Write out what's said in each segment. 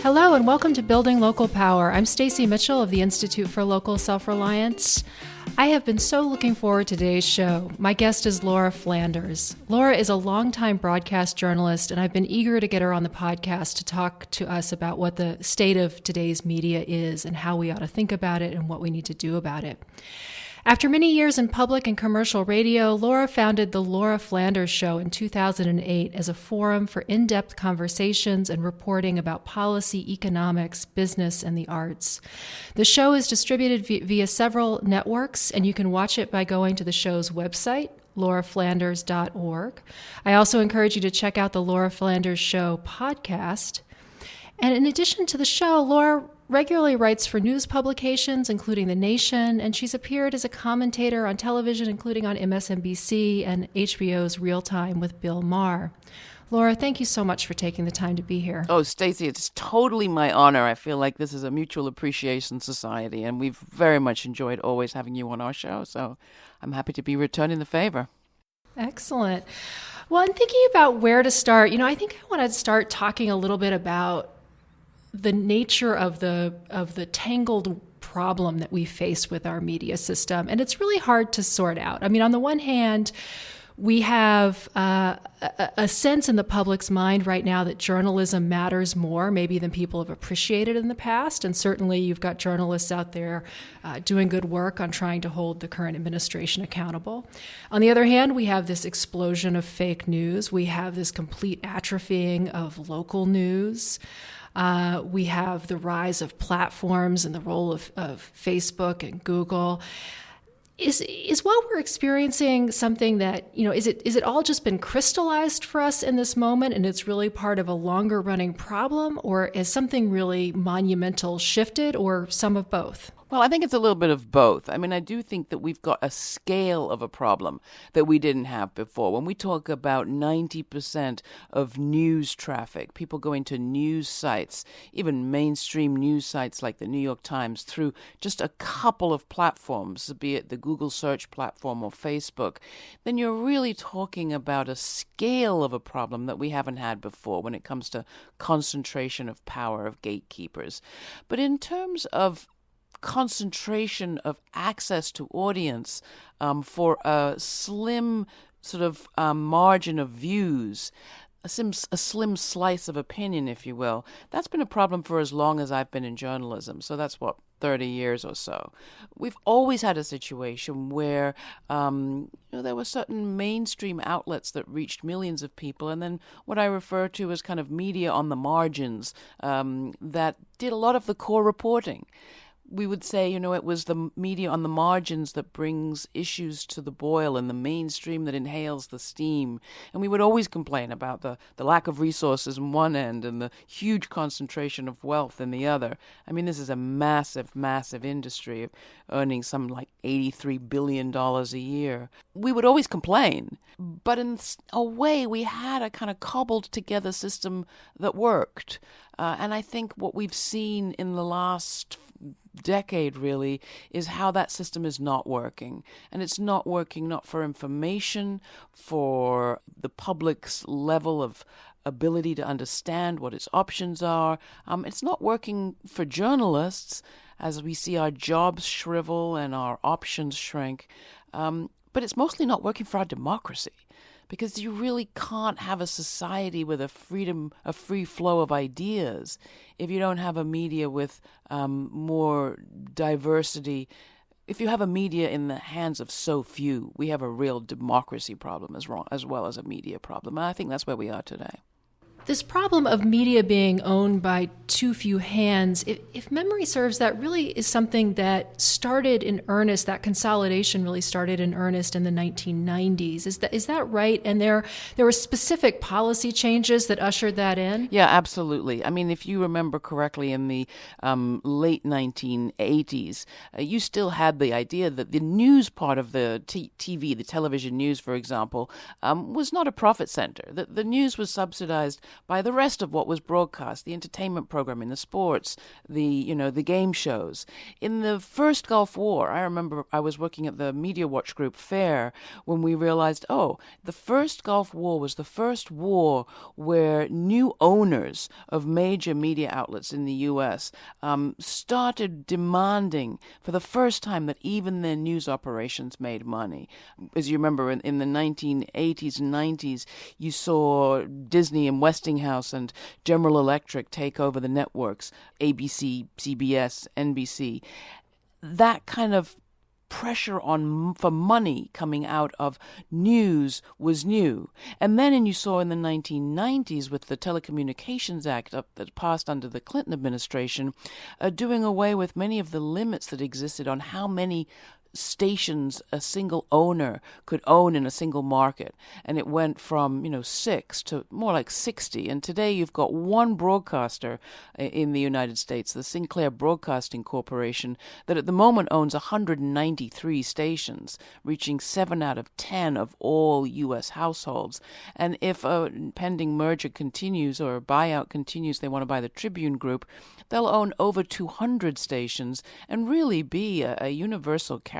Hello and welcome to Building Local Power. I'm Stacy Mitchell of the Institute for Local Self-Reliance. I have been so looking forward to today's show. My guest is Laura Flanders. Laura is a longtime broadcast journalist, and I've been eager to get her on the podcast to talk to us about what the state of today's media is and how we ought to think about it and what we need to do about it. After many years in public and commercial radio, Laura founded the Laura Flanders Show in 2008 as a forum for in-depth conversations and reporting about policy, economics, business, and the arts. The show is distributed via several networks, and you can watch it by going to the show's website, lauraflanders.org. I also encourage you to check out the Laura Flanders Show podcast. And in addition to the show, Laura regularly writes for news publications, including The Nation, and she's appeared as a commentator on television, including on MSNBC and HBO's Real Time with Bill Maher. Laura, thank you so much for taking the time to be here. Oh, Stacy, it's totally my honor. I feel like this is a mutual appreciation society, and we've very much enjoyed always having you on our show, so I'm happy to be returning the favor. Excellent. Well, I'm thinking about where to start. I think I want to start talking a little bit about the nature of the tangled problem that we face with our media system. And it's really hard to sort out. I mean, on the one hand, we have a sense in the public's mind right now that journalism matters more maybe than people have appreciated in the past. And certainly you've got journalists out there doing good work on trying to hold the current administration accountable. On the other hand, we have this explosion of fake news. We have this complete atrophying of local news. We have the rise of platforms and the role of Facebook and Google. Is what we're experiencing something that, is it all just been crystallized for us in this moment and it's really part of a longer running problem, or is something really monumental shifted, or some of both? Well, I think it's a little bit of both. I mean, I do think that we've got a scale of a problem that we didn't have before. When we talk about 90% of news traffic, people going to news sites, even mainstream news sites like the New York Times, through just a couple of platforms, be it the Google search platform or Facebook, then you're really talking about a scale of a problem that we haven't had before when it comes to concentration of power of gatekeepers. But in terms of concentration of access to audience for a slim sort of margin of views, a slim slice of opinion, if you will, that's been a problem for as long as I've been in journalism. So that's 30 years or so. We've always had a situation where there were certain mainstream outlets that reached millions of people, and then what I refer to as kind of media on the margins that did a lot of the core reporting. We would say, it was the media on the margins that brings issues to the boil and the mainstream that inhales the steam. And we would always complain about the lack of resources on one end and the huge concentration of wealth in the other. I mean, this is a massive, massive industry earning something like $83 billion a year. We would always complain, but in a way we had a kind of cobbled together system that worked. And I think what we've seen in the last decade really is how that system is not working. And it's not working not for information, for the public's level of ability to understand what its options are. It's not working for journalists as we see our jobs shrivel and our options shrink. But it's mostly not working for our democracy, because you really can't have a society with a free flow of ideas if you don't have a media with more diversity. If you have a media in the hands of so few, we have a real democracy problem as well as a media problem. And I think that's where we are today. This problem of media being owned by too few hands, if memory serves, that really is something that started in earnest, that consolidation really started in earnest in the 1990s. Is that right? And there were specific policy changes that ushered that in? Yeah, absolutely. I mean, if you remember correctly, in the late 1980s, you still had the idea that the news part of the TV, the television news, for example, was not a profit center. The news was subsidized by the rest of what was broadcast, the entertainment programming, the sports, the game shows. In the first Gulf War, I remember I was working at the Media Watch Group fair when we realized, the first Gulf War was the first war where new owners of major media outlets in the U.S. Started demanding for the first time that even their news operations made money. As you remember, in the 1980s and 90s, you saw Disney and Westinghouse and General Electric take over the networks, ABC, CBS, NBC. That kind of pressure for money coming out of news was new. And then you saw in the 1990s with the Telecommunications Act that passed under the Clinton administration, doing away with many of the limits that existed on how many stations a single owner could own in a single market. And it went from, 6 to more like 60. And today you've got one broadcaster in the United States, the Sinclair Broadcasting Corporation, that at the moment owns 193 stations, reaching 7 out of 10 of all U.S. households. And if a pending merger continues or a buyout continues, they want to buy the Tribune Group, they'll own over 200 stations and really be a universal carrier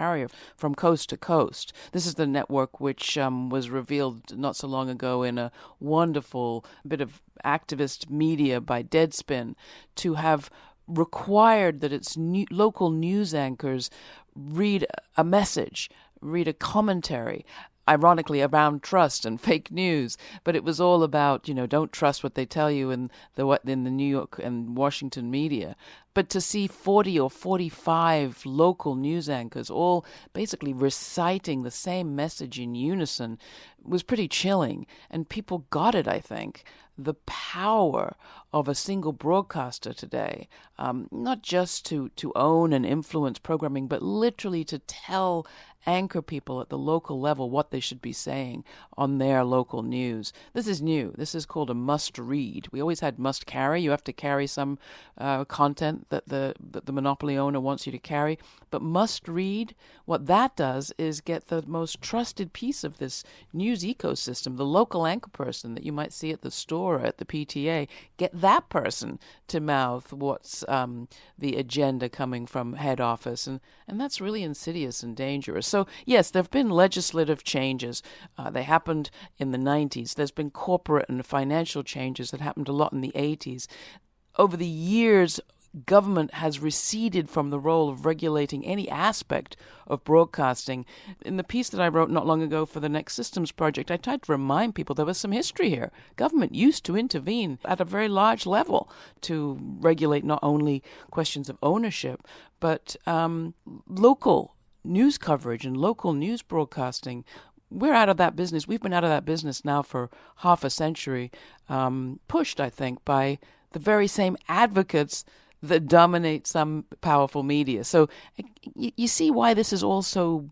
from coast to coast. This is the network which was revealed not so long ago in a wonderful bit of activist media by Deadspin to have required that its local news anchors read a message, read a commentary, ironically around trust and fake news, but it was all about, don't trust what they tell you in the New York and Washington media. But to see 40 or 45 local news anchors all basically reciting the same message in unison was pretty chilling, and people got it, I think. The power of a single broadcaster today, not just to own and influence programming, but literally to anchor people at the local level what they should be saying on their local news. This is new. This is called a must-read. We always had must-carry. You have to carry some content that the monopoly owner wants you to carry. But must-read, what that does is get the most trusted piece of this news ecosystem, the local anchor person that you might see at the store or at the PTA, get that person to mouth what's the agenda coming from head office. And that's really insidious and dangerous. So, yes, there have been legislative changes. They happened in the 90s. There's been corporate and financial changes that happened a lot in the 80s. Over the years, government has receded from the role of regulating any aspect of broadcasting. In the piece that I wrote not long ago for the Next Systems Project, I tried to remind people there was some history here. Government used to intervene at a very large level to regulate not only questions of ownership, but local news coverage and local news broadcasting. We're out of that business. We've been out of that business now for half a century, pushed, I think, by the very same advocates that dominate some powerful media. So you see why this is also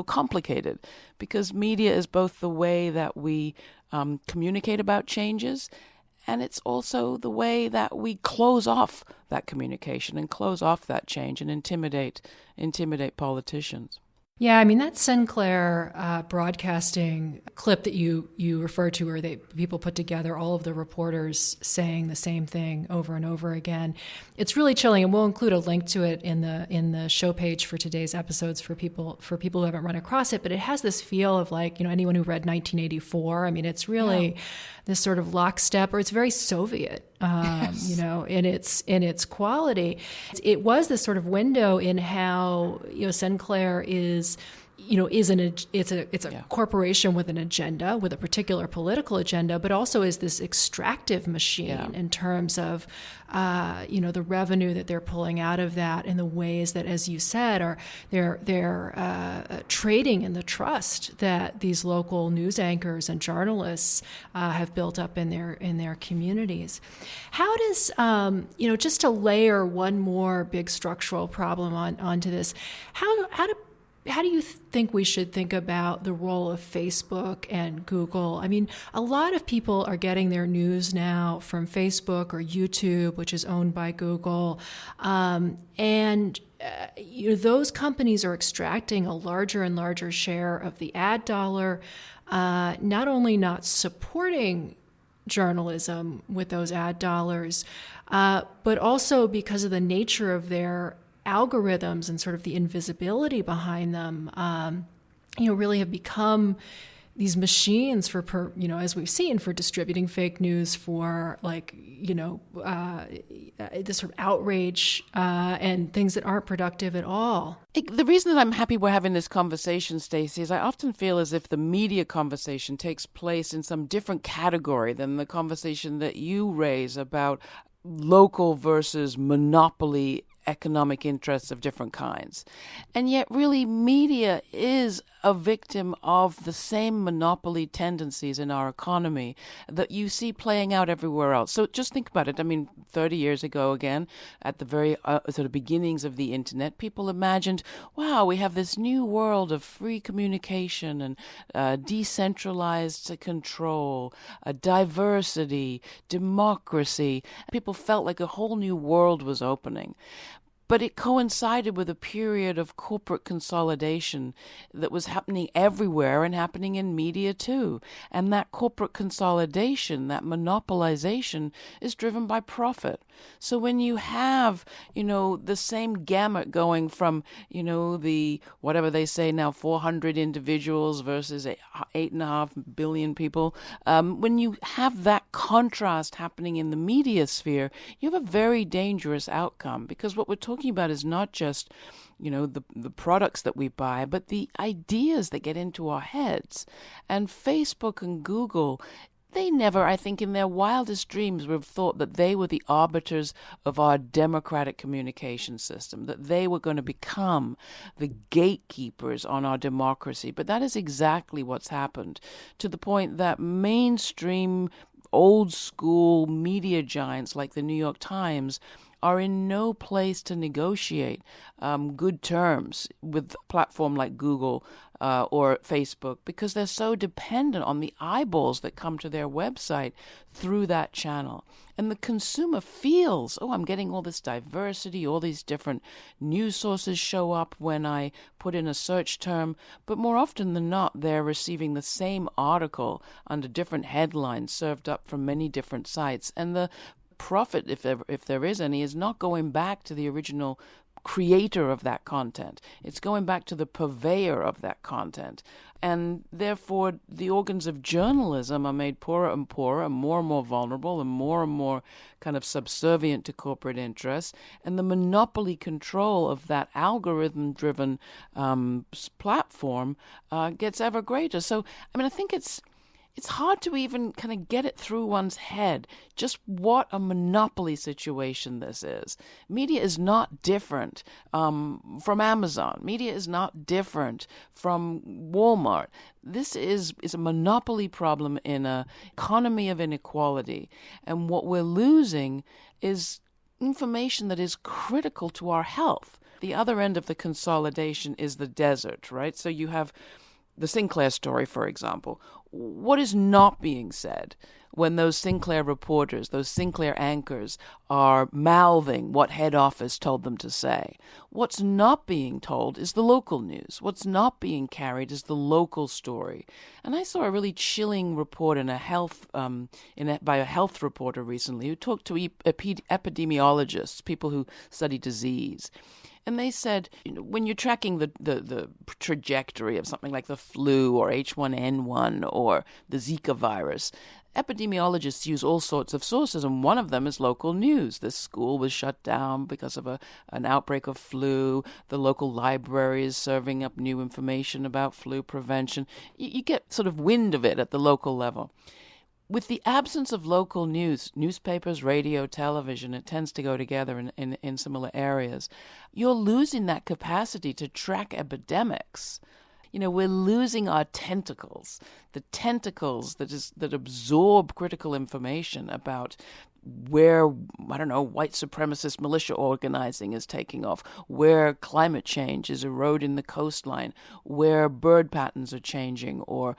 complicated, because media is both the way that we communicate about changes, and it's also the way that we close off that communication and close off that change and intimidate politicians. Yeah, I mean, that Sinclair broadcasting clip that you refer to, where people put together all of the reporters saying the same thing over and over again, it's really chilling, and we'll include a link to it in the show page for today's episodes for people who haven't run across it. But it has this feel of like, anyone who read 1984. I mean, it's really this sort of lockstep, or it's very Soviet. Yes. In its quality. It was this sort of window in how, Sinclair is a corporation with an agenda, with a particular political agenda, but also is this extractive machine in terms of, the revenue that they're pulling out of that, and the ways that, as you said, are they're trading in the trust that these local news anchors and journalists have built up in their communities. How does just to layer one more big structural problem onto this, how do you think we should think about the role of Facebook and Google? I mean, a lot of people are getting their news now from Facebook or YouTube, which is owned by Google. Those companies are extracting a larger and larger share of the ad dollar, not only not supporting journalism with those ad dollars, but also because of the nature of their algorithms and sort of the invisibility behind them, really have become these machines for, as we've seen, for distributing fake news, for this sort of outrage and things that aren't productive at all. The reason that I'm happy we're having this conversation, Stacy, is I often feel as if the media conversation takes place in some different category than the conversation that you raise about local versus monopoly economic interests of different kinds. And yet, really, media is a victim of the same monopoly tendencies in our economy that you see playing out everywhere else. So just think about it. I mean, 30 years ago, again, at the very sort of beginnings of the internet, people imagined, wow, we have this new world of free communication and decentralized control, diversity, democracy. People felt like a whole new world was opening. But it coincided with a period of corporate consolidation that was happening everywhere and happening in media too. And that corporate consolidation, that monopolization, is driven by profit. So when you have, the same gamut going from, the, whatever they say now, 400 individuals versus 8.5 billion people, when you have that contrast happening in the media sphere, you have a very dangerous outcome, because what we're talking about is not just, the products that we buy, but the ideas that get into our heads. And Facebook and Google, they never, I think, in their wildest dreams would have thought that they were the arbiters of our democratic communication system, that they were going to become the gatekeepers on our democracy. But that is exactly what's happened, to the point that mainstream, old school media giants like the New York Times are in no place to negotiate good terms with a platform like Google or Facebook, because they're so dependent on the eyeballs that come to their website through that channel. And the consumer feels, I'm getting all this diversity, all these different news sources show up when I put in a search term, but more often than not, they're receiving the same article under different headlines served up from many different sites. And the profit, if there is any, is not going back to the original creator of that content. It's going back to the purveyor of that content. And therefore, the organs of journalism are made poorer and poorer, and more vulnerable, and more kind of subservient to corporate interests. And the monopoly control of that algorithm-driven platform gets ever greater. So, I think it's hard to even kind of get it through one's head just what a monopoly situation this is. Media is not different from Amazon. Media is not different from Walmart. This is a monopoly problem in an economy of inequality. And what we're losing is information that is critical to our health. The other end of the consolidation is the desert, right? So you have the Sinclair story, for example. What is not being said when those Sinclair reporters, those Sinclair anchors are mouthing what head office told them to say? What's not being told is the local news. What's not being carried is the local story. And I saw a really chilling report in by a health reporter recently who talked to epidemiologists, people who study disease. And they said, when you're tracking the trajectory of something like the flu or H1N1 or the Zika virus, epidemiologists use all sorts of sources, and one of them is local news. This school was shut down because of an outbreak of flu. The local library is serving up new information about flu prevention. You get sort of wind of it at the local level. With the absence of local news, newspapers, radio, television, it tends to go together in similar areas. You're losing that capacity to track epidemics. We're losing our tentacles, the tentacles that absorb critical information about where, white supremacist militia organizing is taking off, where climate change is eroding the coastline, where bird patterns are changing, or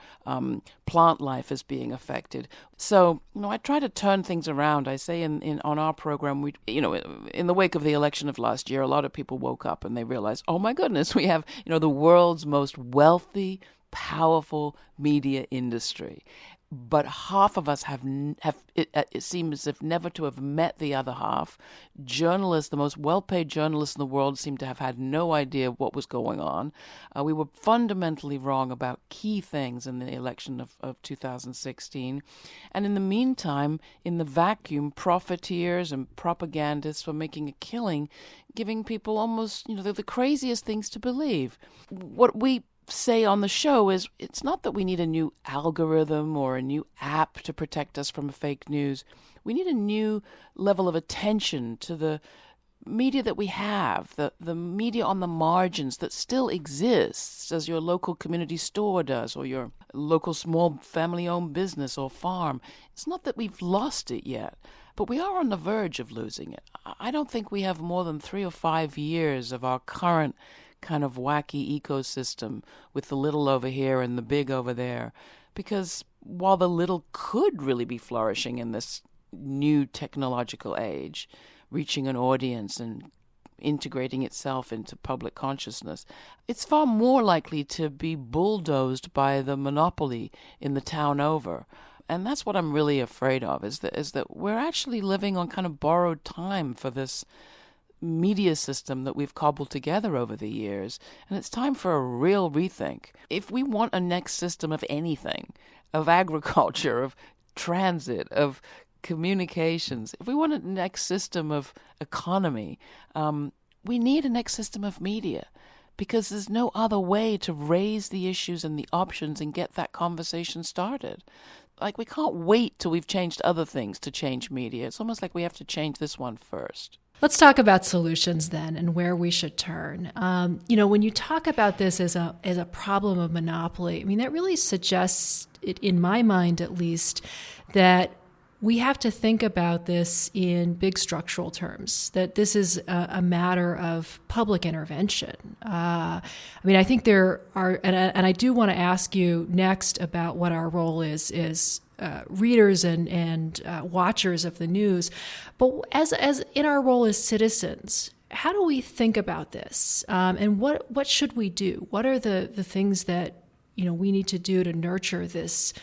plant life is being affected. So, I try to turn things around. I say on our program, in the wake of the election of last year, a lot of people woke up and they realized, oh my goodness, we have, the world's most wealthy, powerful media industry. but half of us it seems as if never to have met the other half. Journalists, the most well-paid journalists in the world, seem to have had no idea what was going on. We were fundamentally wrong about key things in the election of 2016. And in the meantime, in the vacuum, profiteers and propagandists were making a killing, giving people almost, the craziest things to believe. What we say on the show is it's not that we need a new algorithm or a new app to protect us from fake news. We need a new level of attention to the media that we have, the media on the margins that still exists, as your local community store does, or your local small family-owned business or farm. It's not that we've lost it yet, but we are on the verge of losing it. I don't think we have more than 3 or 5 years of our current kind of wacky ecosystem with the little over here and the big over there, because while the little could really be flourishing in this new technological age, reaching an audience and integrating itself into public consciousness, it's far more likely to be bulldozed by the monopoly in the town over. And that's what I'm really afraid of, is that we're actually living on kind of borrowed time for this media system that we've cobbled together over the years, and it's time for a real rethink. If we want a next system of anything, of agriculture, of transit, of communications, if we want a next system of economy, we need a next system of media, because there's no other way to raise the issues and the options and get that conversation started. Like, we can't wait till we've changed other things to change media. It's almost like we have to change this one first. Let's talk about solutions then, and where we should turn. When you talk about this as a problem of monopoly, I mean, that really suggests, in my mind at least, that we have to think about this in big structural terms, that this is a matter of public intervention. I think there are, and I do want to ask you next about what our role is readers and watchers of the news. But as in our role as citizens, how do we think about this? And what should we do? What are the things that we need to do to nurture this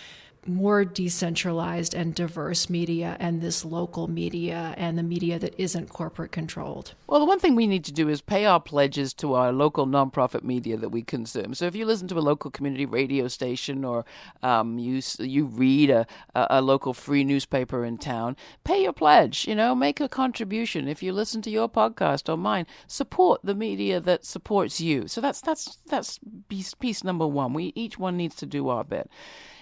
more decentralized and diverse media, and this local media, and the media that isn't corporate controlled? Well, the one thing we need to do is pay our pledges to our local nonprofit media that we consume. So if you listen to a local community radio station, or you read a local free newspaper in town, pay your pledge, make a contribution. If you listen to your podcast or mine, support the media that supports you. So that's piece number one. Each one needs to do our bit.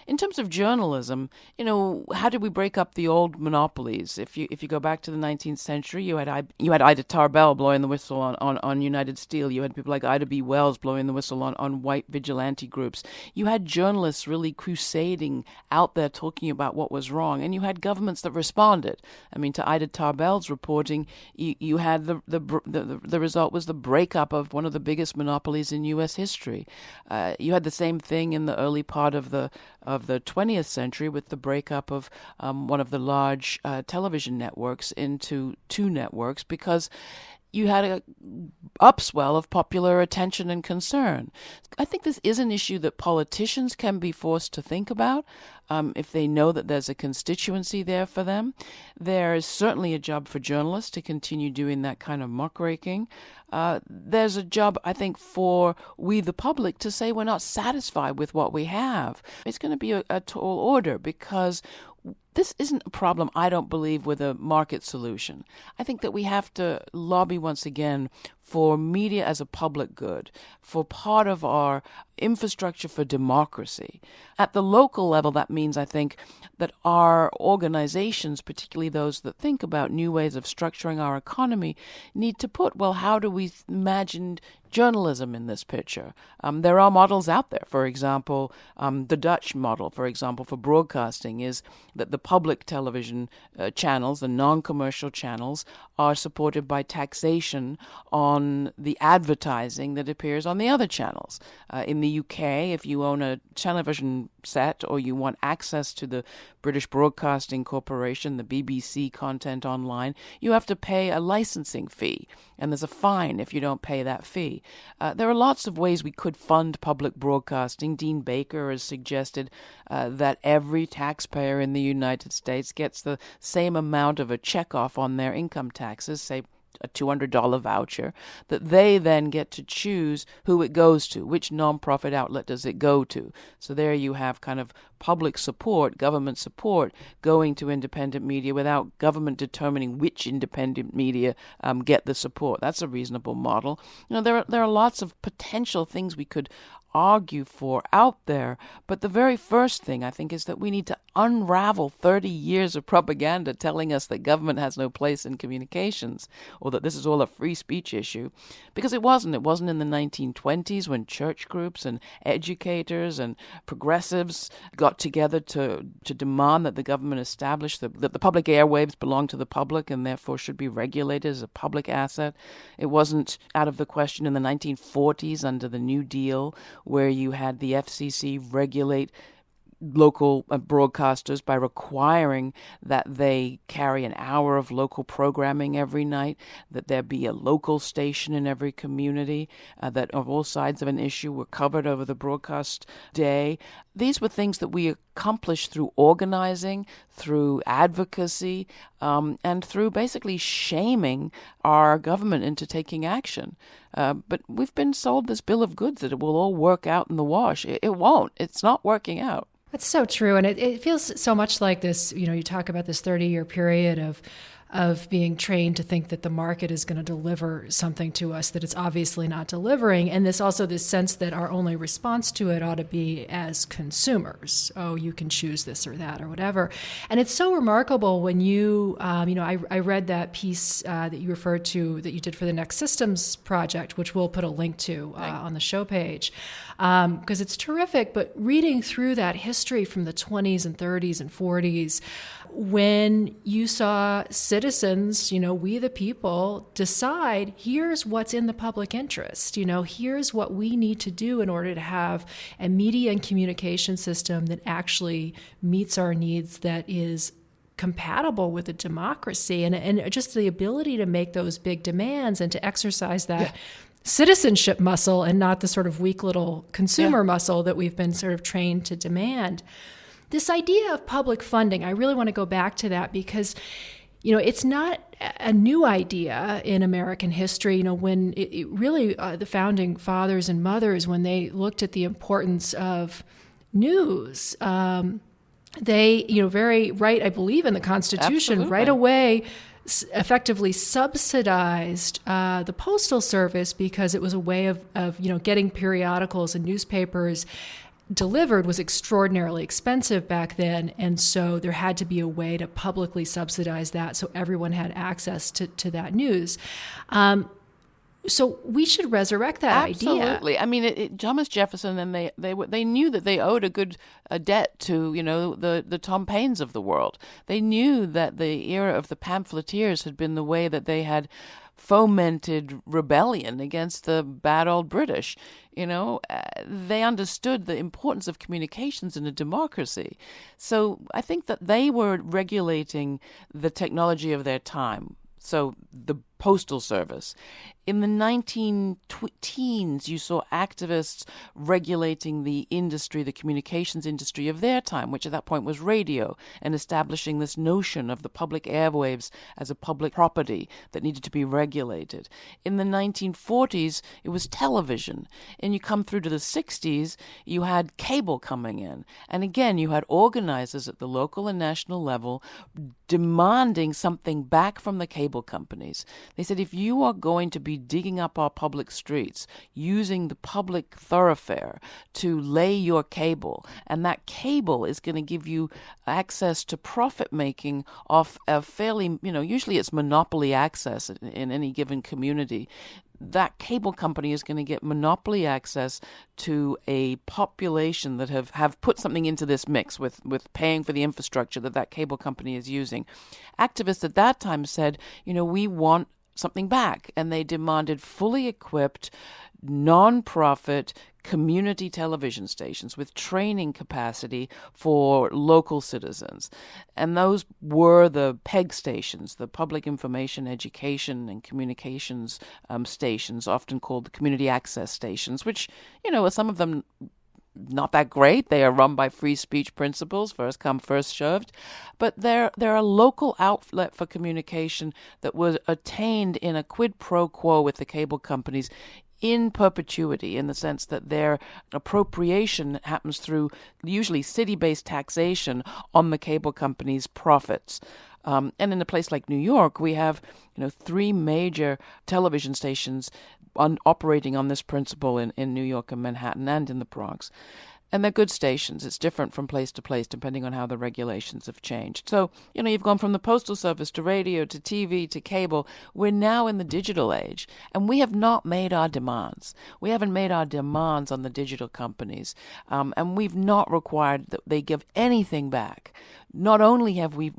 In terms of journalism, how did we break up the old monopolies? If you go back to the 19th century, you had Ida Tarbell blowing the whistle on United Steel. You had people like Ida B. Wells blowing the whistle on white vigilante groups. You had journalists really crusading out there talking about what was wrong, and you had governments that responded. I mean, to Ida Tarbell's reporting, you had the result was the breakup of one of the biggest monopolies in U.S. history. You had the same thing in the early part of the 20th century with the breakup of one of the large television networks into two networks, because you had a upswell of popular attention and concern. I think this is an issue that politicians can be forced to think about if they know that there's a constituency there for them. There is certainly a job for journalists to continue doing that kind of muckraking. There's a job, I think, for we, the public, to say we're not satisfied with what we have. It's going to be a tall order, because this isn't a problem, I don't believe, with a market solution. I think that we have to lobby once again for media as a public good, for part of our infrastructure for democracy. At the local level, that means, I think, that our organizations, particularly those that think about new ways of structuring our economy, need to put, well, how do we imagine journalism in this picture? There are models out there. For example, the Dutch model, for example, for broadcasting is that the public television channels, the non-commercial channels, are supported by taxation on the advertising that appears on the other channels. In the UK, if you own a television set or you want access to the British Broadcasting Corporation, the BBC content online, you have to pay a licensing fee, and there's a fine if you don't pay that fee. There are lots of ways we could fund public broadcasting. Dean Baker has suggested that every taxpayer in the United States gets the same amount of a checkoff on their income taxes, say a $200 voucher, that they then get to choose who it goes to, which nonprofit outlet does it go to. So there you have kind of public support, government support going to independent media without government determining which independent media get the support. That's a reasonable model. There are lots of potential things we could argue for out there, but the very first thing I think is that we need to unravel 30 years of propaganda telling us that government has no place in communications, or that this is all a free speech issue, because it wasn't. It wasn't in the 1920s when church groups and educators and progressives got together to demand that the government establish that the public airwaves belong to the public and therefore should be regulated as a public asset. It wasn't out of the question in the 1940s under the New Deal, where you had the FCC regulate local broadcasters by requiring that they carry an hour of local programming every night, that there be a local station in every community, that of all sides of an issue were covered over the broadcast day. These were things that we accomplished through organizing, through advocacy, and through basically shaming our government into taking action. But we've been sold this bill of goods that it will all work out in the wash. It won't. It's not working out. That's so true. And it feels so much like this, you talk about this 30-year period of being trained to think that the market is going to deliver something to us that it's obviously not delivering. And this sense that our only response to it ought to be as consumers. Oh, you can choose this or that or whatever. And it's so remarkable when I read that piece that you referred to that you did for the Next Systems project, which we'll put a link to on the show page, because it's terrific. But reading through that history from the 20s and 30s and 40s, when you saw citizens, we the people, decide here's what's in the public interest, here's what we need to do in order to have a media and communication system that actually meets our needs, that is compatible with a democracy, and just the ability to make those big demands and to exercise that citizenship muscle and not the sort of weak little consumer muscle that we've been sort of trained to demand. This idea of public funding, I really want to go back to that because, it's not a new idea in American history. when it really, the founding fathers and mothers, when they looked at the importance of news, they, very right, I believe in the Constitution, Absolutely. Right away, effectively subsidized the Postal Service because it was a way of getting periodicals and newspapers delivered was extraordinarily expensive back then, and so there had to be a way to publicly subsidize that so everyone had access to that news. So we should resurrect that idea. Absolutely. I mean, Thomas Jefferson and they knew that they owed a debt to the Tom Paines of the world. They knew that the era of the pamphleteers had been the way that they had fomented rebellion against the bad old British. They understood the importance of communications in a democracy. So I think that they were regulating the technology of their time. So the Postal Service. In the 19-teens, you saw activists regulating the industry, the communications industry of their time, which at that point was radio, and establishing this notion of the public airwaves as a public property that needed to be regulated. In the 1940s, it was television. And you come through to the 60s, you had cable coming in. And again, you had organizers at the local and national level demanding something back from the cable companies. They said, if you are going to be digging up our public streets, using the public thoroughfare to lay your cable, and that cable is going to give you access to profit making off a fairly, usually it's monopoly access in any given community. That cable company is going to get monopoly access to a population that have put something into this mix with paying for the infrastructure that cable company is using. Activists at that time said, we want something back, and they demanded fully equipped, non-profit community television stations with training capacity for local citizens. And those were the PEG stations, the Public Information, Education, and Communications stations, often called the Community Access Stations, which, some of them not that great. They are run by free speech principles, first come, first served. But they're a local outlet for communication that was attained in a quid pro quo with the cable companies in perpetuity, in the sense that their appropriation happens through usually city-based taxation on the cable companies' profits. And in a place like New York, we have 3 major television stations operating on this principle in New York and Manhattan and in the Bronx. And they're good stations. It's different from place to place depending on how the regulations have changed. So, you've gone from the Postal Service to radio to TV to cable. We're now in the digital age, and we have not made our demands. We haven't made our demands on the digital companies, and we've not required that they give anything back. Not only have we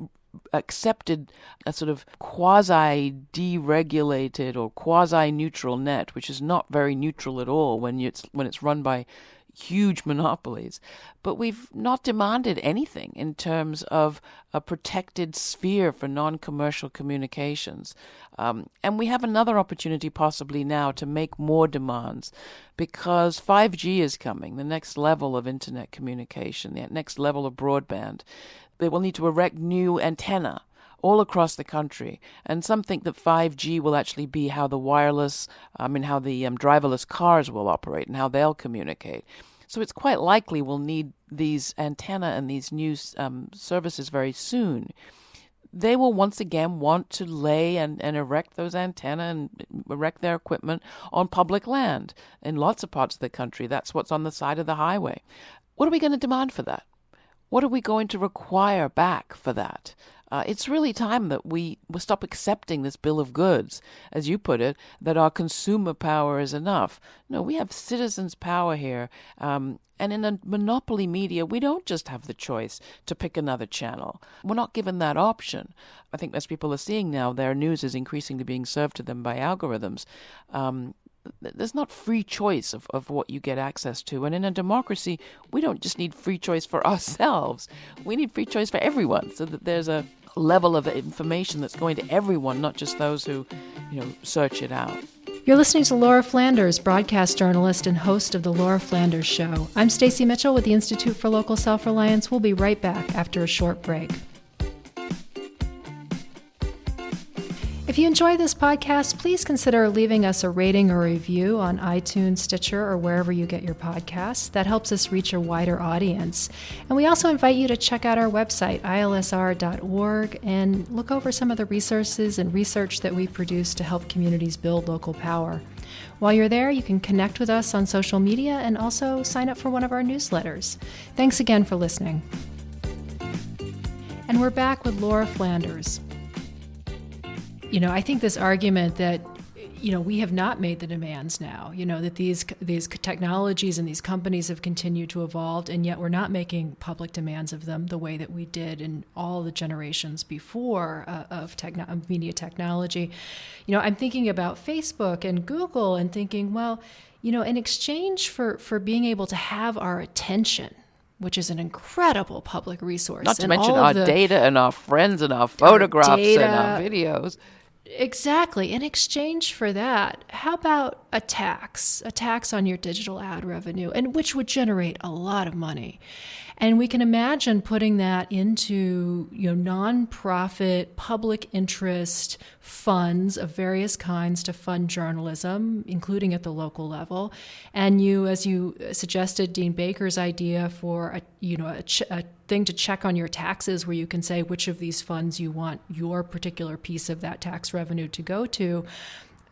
accepted a sort of quasi-deregulated or quasi-neutral net, which is not very neutral at all when it's run by huge monopolies, but we've not demanded anything in terms of a protected sphere for non-commercial communications. And we have another opportunity possibly now to make more demands, because 5G is coming, the next level of internet communication, the next level of broadband. They will need to erect new antenna all across the country. And some think that 5G will actually be how the driverless cars will operate and how they'll communicate. So it's quite likely we'll need these antenna and these new services very soon. They will once again want to lay and erect those antenna and erect their equipment on public land. In lots of parts of the country, that's what's on the side of the highway. What are we going to demand for that? What are we going to require back for that? It's really time that we stop accepting this bill of goods, as you put it, that our consumer power is enough. No, we have citizens' power here. And in a monopoly media, we don't just have the choice to pick another channel. We're not given that option. I think as people are seeing now, their news is increasingly being served to them by algorithms. There's not free choice of what you get access to. And in a democracy, we don't just need free choice for ourselves. We need free choice for everyone, so that there's a level of information that's going to everyone, not just those who, search it out. You're listening to Laura Flanders, broadcast journalist and host of The Laura Flanders Show. I'm Stacy Mitchell with the Institute for Local Self-Reliance. We'll be right back after a short break. If you enjoy this podcast, please consider leaving us a rating or review on iTunes, Stitcher, or wherever you get your podcasts. That helps us reach a wider audience. And we also invite you to check out our website, ILSR.org, and look over some of the resources and research that we produce to help communities build local power. While you're there, you can connect with us on social media and also sign up for one of our newsletters. Thanks again for listening. And we're back with Laura Flanders. I think this argument that, we have not made the demands now, that these technologies and these companies have continued to evolve, and yet we're not making public demands of them the way that we did in all the generations before of media technology. I'm thinking about Facebook and Google and thinking, well, in exchange for being able to have our attention, which is an incredible public resource. Not to mention our data and our friends and our photographs and our videos. Exactly. In exchange for that, how about a tax on your digital ad revenue, and which would generate a lot of money? And we can imagine putting that into nonprofit public interest funds of various kinds to fund journalism, including at the local level. And as you suggested, Dean Baker's idea for a thing to check on your taxes, where you can say which of these funds you want your particular piece of that tax revenue to go to.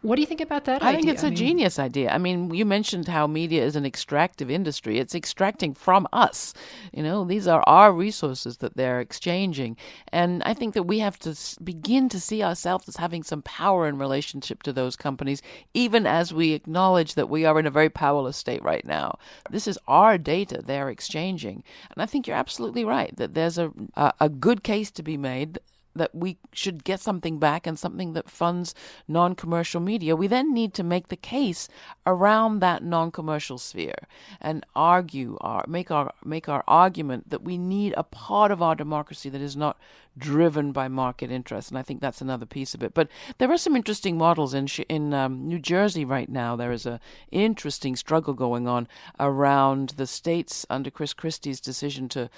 What do you think about that idea? I think it's a genius idea. You mentioned how media is an extractive industry. It's extracting from us. These are our resources that they're exchanging. And I think that we have to begin to see ourselves as having some power in relationship to those companies, even as we acknowledge that we are in a very powerless state right now. This is our data they're exchanging. And I think you're absolutely right that there's a good case to be made that we should get something back and something that funds non-commercial media, we then need to make the case around that non-commercial sphere and make our argument that we need a part of our democracy that is not driven by market interest. And I think that's another piece of it. But there are some interesting models in New Jersey right now. There is a interesting struggle going on around the states under Chris Christie's decision to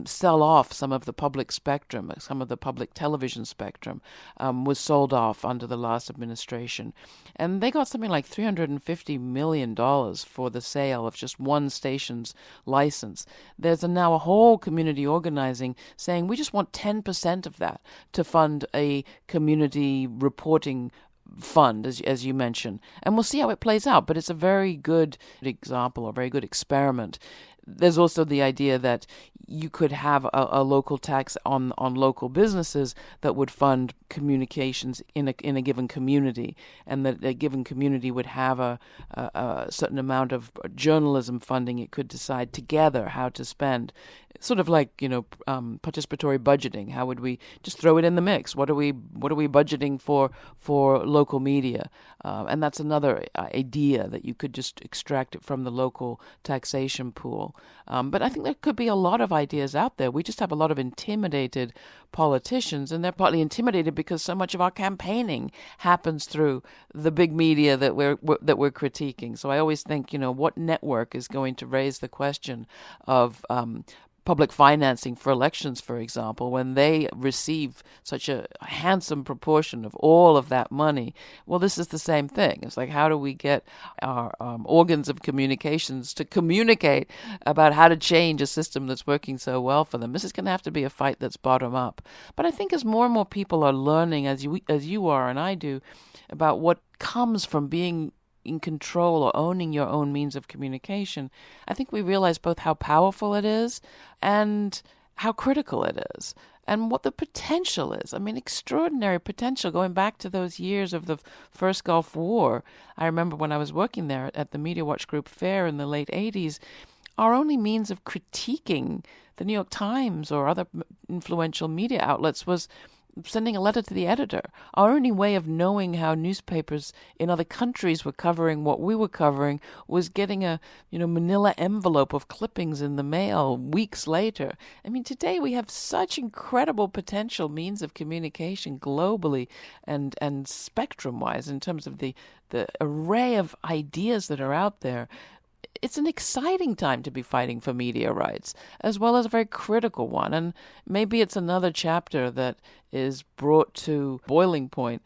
sell off some of the public spectrum, some of the public television spectrum was sold off under the last administration. And they got something like $350 million for the sale of just one station's license. There's now a whole community organizing saying we just want 10% of that to fund a community reporting fund, as you mentioned. And we'll see how it plays out. But it's a very good example, a very good experiment. There's also the idea that you could have a local tax on local businesses that would fund communications in a given community, and that a given community would have a certain amount of journalism funding it could decide together how to spend. Sort of like, participatory budgeting. How would we just throw it in the mix? What are we budgeting for local media? And that's another idea that you could just extract it from the local taxation pool. But I think there could be a lot of ideas out there. We just have a lot of intimidated politicians, and they're partly intimidated because so much of our campaigning happens through the big media that we're critiquing. So I always think, what network is going to raise the question of public financing for elections, for example, when they receive such a handsome proportion of all of that money? Well, this is the same thing. It's like, how do we get our organs of communications to communicate about how to change a system that's working so well for them? This is going to have to be a fight that's bottom up. But I think as more and more people are learning, as you are and I do, about what comes from being in control or owning your own means of communication, I think we realize both how powerful it is and how critical it is, and what the potential is. I mean, extraordinary potential, going back to those years of the first Gulf War. I remember when I was working there at the Media Watch Group Fair in the late 80s, our only means of critiquing the New York Times or other influential media outlets was sending a letter to the editor. Our only way of knowing how newspapers in other countries were covering what we were covering was getting a manila envelope of clippings in the mail weeks later. I mean, today we have such incredible potential means of communication globally and spectrum-wise in terms of the array of ideas that are out there. It's an exciting time to be fighting for media rights, as well as a very critical one. And maybe it's another chapter that is brought to boiling point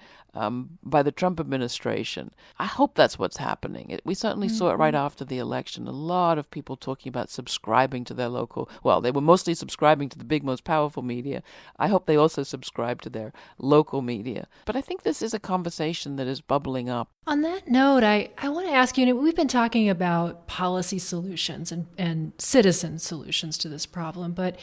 by the Trump administration. I hope that's what's happening. We certainly saw it right after the election. A lot of people talking about subscribing to their local, well, they were mostly subscribing to the big, most powerful media. I hope they also subscribe to their local media. But I think this is a conversation that is bubbling up. On that note, I want to ask you, we've been talking about policy solutions and citizen solutions to this problem, but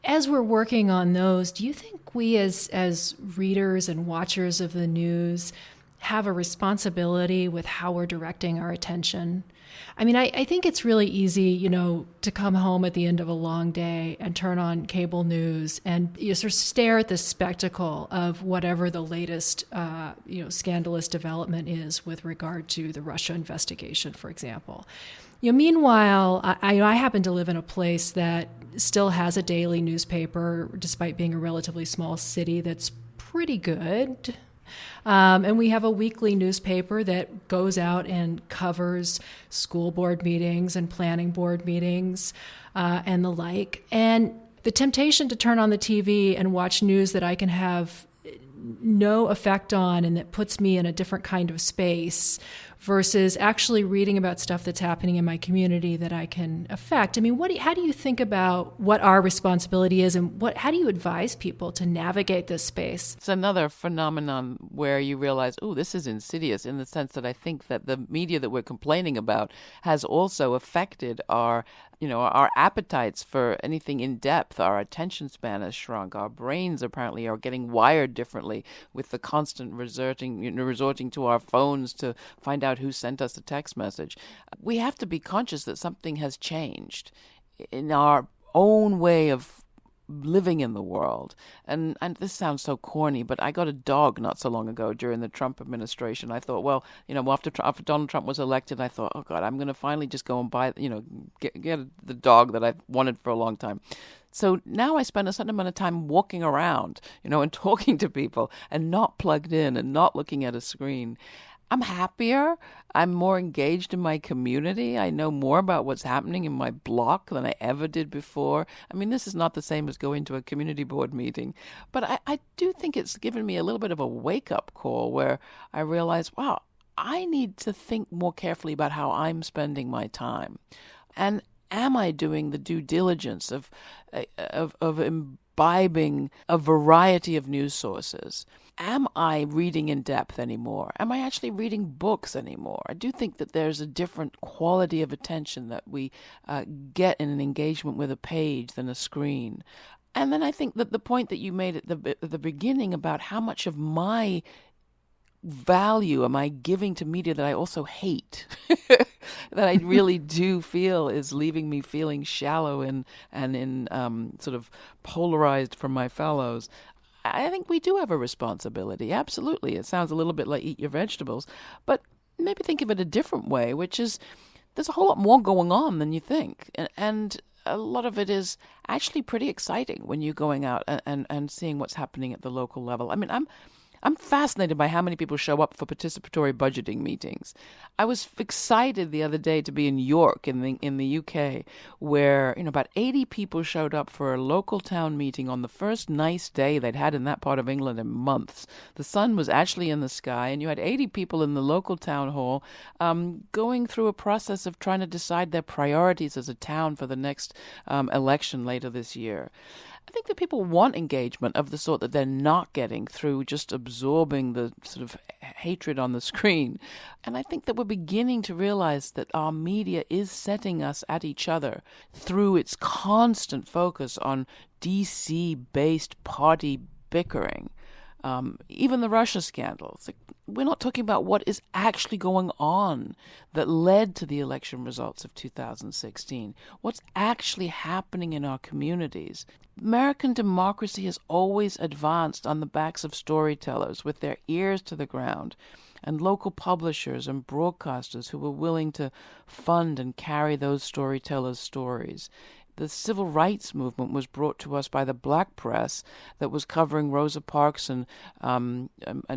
as we're working on those, do you think we as readers and watchers of the news have a responsibility with how we're directing our attention? I mean, I think it's really easy, to come home at the end of a long day and turn on cable news and sort of stare at the spectacle of whatever the latest, scandalous development is with regard to the Russia investigation, for example. Meanwhile, I happen to live in a place that still has a daily newspaper, despite being a relatively small city, that's pretty good. And we have a weekly newspaper that goes out and covers school board meetings and planning board meetings and the like. And the temptation to turn on the TV and watch news that I can have no effect on and that puts me in a different kind of space versus actually reading about stuff that's happening in my community that I can affect. I mean, how do you think about what our responsibility is, and how do you advise people to navigate this space? It's another phenomenon where you realize, this is insidious, in the sense that I think that the media that we're complaining about has also affected our appetites for anything in depth. Our attention span has shrunk. Our brains apparently are getting wired differently with the constant resorting to our phones to find out who sent us a text message. We have to be conscious that something has changed in our own way of living in the world. And this sounds so corny, but I got a dog not so long ago during the Trump administration. I thought, well, after Donald Trump was elected, I thought, oh God, I'm going to finally just go and buy, get the dog that I've wanted for a long time. So now I spend a certain amount of time walking around, and talking to people and not plugged in and not looking at a screen. I'm happier. I'm more engaged in my community. I know more about what's happening in my block than I ever did before. I mean, this is not the same as going to a community board meeting, but I do think it's given me a little bit of a wake-up call where I realize, wow, I need to think more carefully about how I'm spending my time. And am I doing the due diligence of imbibing a variety of news sources? Am I reading in depth anymore? Am I actually reading books anymore? I do think that there's a different quality of attention that we get in an engagement with a page than a screen. And then I think that the point that you made at the beginning about how much of my value am I giving to media that I also hate, that I really do feel is leaving me feeling shallow and sort of polarized from my fellows. I think we do have a responsibility. Absolutely. It sounds a little bit like eat your vegetables, but maybe think of it a different way, which is there's a whole lot more going on than you think. And a lot of it is actually pretty exciting when you're going out and seeing what's happening at the local level. I mean, I'm fascinated by how many people show up for participatory budgeting meetings. I was excited the other day to be in York in the UK, where about 80 people showed up for a local town meeting on the first nice day they'd had in that part of England in months. The sun was actually in the sky, and you had 80 people in the local town hall going through a process of trying to decide their priorities as a town for the next election later this year. I think that people want engagement of the sort that they're not getting through just absorbing the sort of hatred on the screen. And I think that we're beginning to realize that our media is setting us at each other through its constant focus on DC-based party bickering. Even the Russia scandals. We're not talking about what is actually going on that led to the election results of 2016. What's actually happening in our communities. American democracy has always advanced on the backs of storytellers with their ears to the ground, and local publishers and broadcasters who were willing to fund and carry those storytellers' stories. The civil rights movement was brought to us by the black press that was covering Rosa Parks and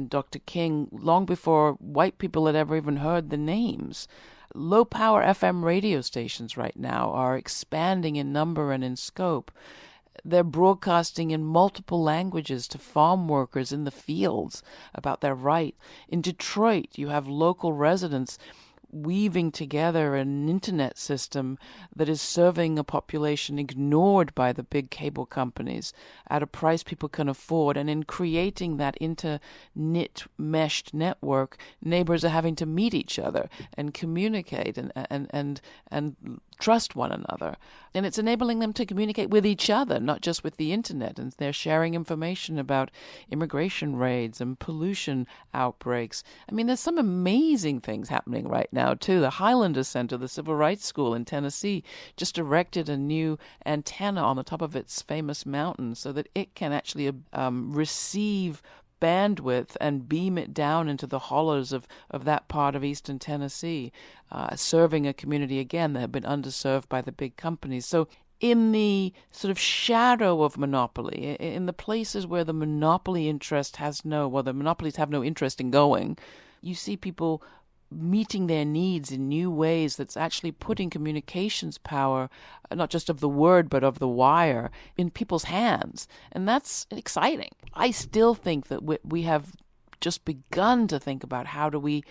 Dr. King long before white people had ever even heard the names. Low-power FM radio stations right now are expanding in number and in scope. They're broadcasting in multiple languages to farm workers in the fields about their right. In Detroit, you have local residents weaving together an internet system that is serving a population ignored by the big cable companies at a price people can afford. And in creating that interknit meshed network, neighbors are having to meet each other and communicate and trust one another. And it's enabling them to communicate with each other, not just with the internet. And they're sharing information about immigration raids and pollution outbreaks. I mean, there's some amazing things happening right now, too. The Highlander Center, the Civil Rights School in Tennessee, just erected a new antenna on the top of its famous mountain so that it can actually receive bandwidth and beam it down into the hollows of that part of eastern Tennessee, serving a community, again, that had been underserved by the big companies. So in the sort of shadow of monopoly, in the places where the monopoly interest the monopolies have no interest in going, you see people meeting their needs in new ways that's actually putting communications power, not just of the word, but of the wire, in people's hands. And that's exciting. I still think that we have just begun to think about how do we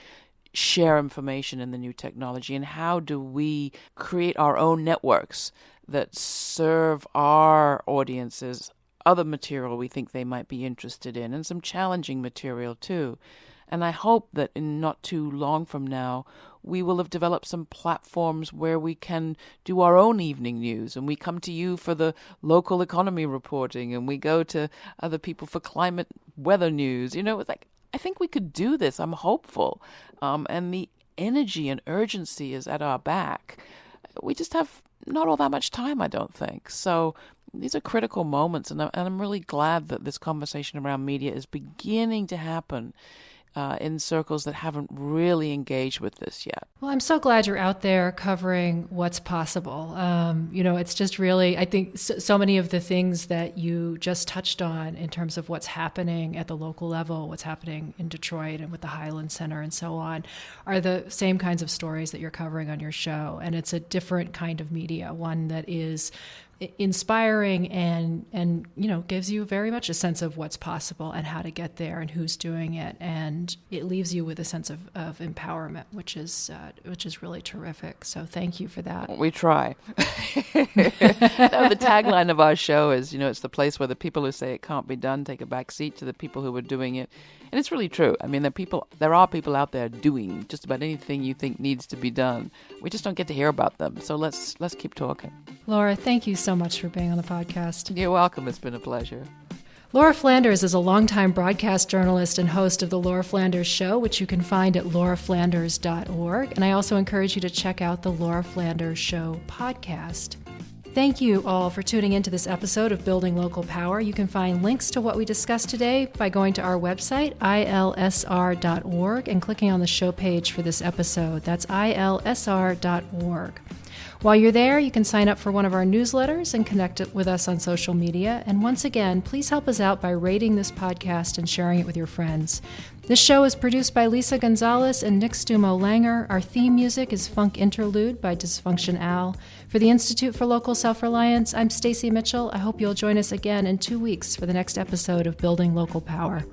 share information in the new technology and how do we create our own networks that serve our audiences other material we think they might be interested in, and some challenging material too. And I hope that in not too long from now, we will have developed some platforms where we can do our own evening news, and we come to you for the local economy reporting, and we go to other people for climate weather news. It's like, I think we could do this. I'm hopeful. And the energy and urgency is at our back. We just have not all that much time, I don't think. So these are critical moments, and I'm really glad that this conversation around media is beginning to happen in circles that haven't really engaged with this yet. Well, I'm so glad you're out there covering what's possible. It's just really, I think so many of the things that you just touched on in terms of what's happening at the local level, what's happening in Detroit and with the Highland Center and so on, are the same kinds of stories that you're covering on your show. And it's a different kind of media, one that is inspiring and gives you very much a sense of what's possible and how to get there and who's doing it, and it leaves you with a sense of empowerment, which is really terrific. So thank you for that. We try. The tagline of our show is, it's the place where the people who say it can't be done take a back seat to the people who are doing it. And it's really true. I mean, there are people out there doing just about anything you think needs to be done. We just don't get to hear about them. So let's keep talking. Laura, thank you so much for being on the podcast. You're welcome. It's been a pleasure. Laura Flanders is a longtime broadcast journalist and host of The Laura Flanders Show, which you can find at lauraflanders.org. And I also encourage you to check out the Laura Flanders Show podcast. Thank you all for tuning into this episode of Building Local Power. You can find links to what we discussed today by going to our website, ILSR.org, and clicking on the show page for this episode. That's ILSR.org. While you're there, you can sign up for one of our newsletters and connect with us on social media. And once again, please help us out by rating this podcast and sharing it with your friends. This show is produced by Lisa Gonzalez and Nick Stumo-Langer. Our theme music is Funk Interlude by Dysfunction Al. For the Institute for Local Self-Reliance, I'm Stacy Mitchell. I hope you'll join us again in 2 weeks for the next episode of Building Local Power.